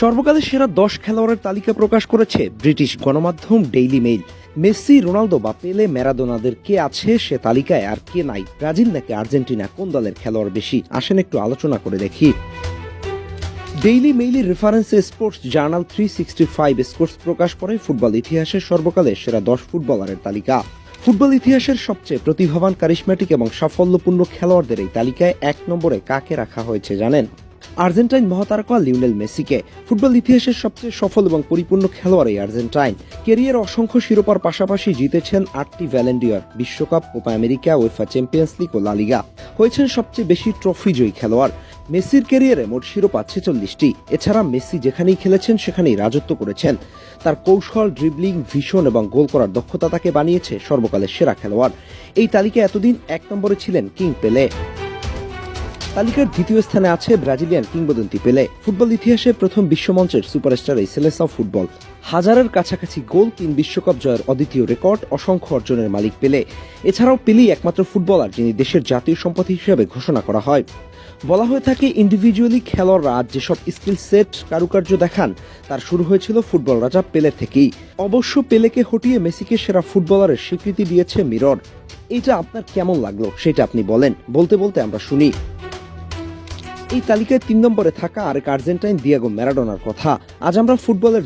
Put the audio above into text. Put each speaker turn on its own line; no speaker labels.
সর্বকালের সেরা 10 খেলোয়াড়ের তালিকা প্রকাশ করেছে ব্রিটিশ গণমাধ্যম ডেইলি মেইল। মেসি, রোনালদো বা পেলে, ম্যারাডোনাদের কে আছে সে তালিকায় আর কে নাই? ব্রাজিল নাকি আর্জেন্টিনা, কোন দলের খেলোয়াড় বেশি? আসেন একটু আলোচনা করে দেখি। ডেইলি মেইলের রেফারেন্সে স্পোর্টস জার্নাল 365 স্কোর্স প্রকাশ করে ফুটবল ইতিহাসের সর্বকালের সেরা 10 ফুটবলারের তালিকা। ফুটবল ইতিহাসের সবচেয়ে প্রতিভাবান, কারিশম্যাটিক এবং সাফল্যপূর্ণ খেলোয়াড়দের এই তালিকায় 1 নম্বরে কাকে রাখা হয়েছে জানেন? আর্জেন্টাইন মহাতারকা লিওনেল মেসিকে। ফুটবল ইতিহাসের সবচেয়ে সফল এবং পরিপূর্ণ খেলোয়াড় এই আর্জেন্টাইন। ক্যারিয়ারে অসংখ্য শিরোপার পাশাপাশি জিতেছেন 8টি ভ্যালেন্ডিয়র, বিশ্বকাপ, Copa America, UEFA Champions League ও লা লিগা। হয়েছেন সবচেয়ে বেশি ট্রফি জয়ী খেলোয়াড়। মেসির ক্যারিয়ারে মোট শিরোপা 46টি। এছাড়া মেসি যেখানেই খেলেছেন সেখানেই রাজত্ব করেছেন। তার কৌশল, ড্রিবলিং, ভিশন এবং গোল করার দক্ষতা তাকে বানিয়েছে সর্বকালের সেরা খেলোয়াড়। এই তালিকায় এতদিন 1 নম্বরে ছিলেন কিং পেলে। তালিকার দ্বিতীয় স্থানে আছে ব্রাজিলিয়ান কিংবদন্তি পেলে। ফুটবল ইতিহাসে প্রথম বিশ্বমঞ্চের সুপারস্টার এই সেলেসাও ফুটবল। হাজারের কাছাকাছি গোল, 3 বিশ্বকাপ জয়ের অদ্বিতীয় রেকর্ড, অসংখ্য অর্জনের মালিক পেলে। এছাড়াও পেলেই একমাত্র ফুটবলার যিনি দেশের জাতীয় সম্পদ হিসেবে ঘোষণা করা হয়। বলা হয়ে থাকে ইন্ডিভিজুয়ালি খেলোয়াড়রা আজ যেসব স্কিল সেট, কারুকার্য দেখান তার শুরু হয়েছিল ফুটবল রাজা পেলে থেকেই। অবশ্য পেলেকে হটিয়ে মেসিকে সেরা ফুটবলারের স্বীকৃতি দিয়েছে মিরর। এইটা আপনার কেমন লাগলো সেটা আপনি বলেন। বলতে বলতে আমরা শুনি। এই তালিকায় 3 নম্বরে থাকা আরেক আর্জেন্টাইন দিয়েগো ম্যারাডোনার কথা। আজ আমরা ফুটবলের